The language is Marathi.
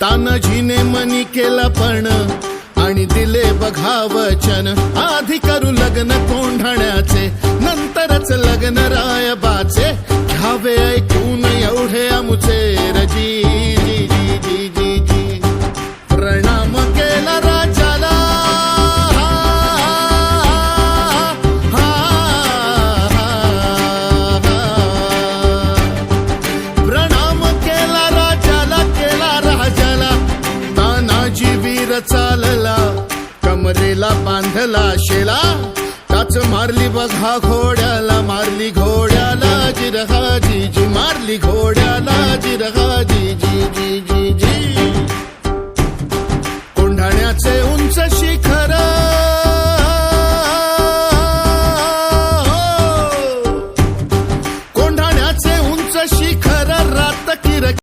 तानाजीने मनी केला पण आणि दिले बघा वचन, आधी करू लग्न कोंढाण्याचे नंतरच लग्न रायबाचे, घ्यावे ऐकून एवढे आमुचे रजी जी जी जी जी जी. प्रणाम केला राजाला, प्रणाम केला राजाला, केला राजाला. तानाजी वीर चालला, कमरेला बांधला शेला, टाच मारली बघा घोड्याला, मारली घोड्याला जिरहा जी जी, मारली घोड्याला जिरहा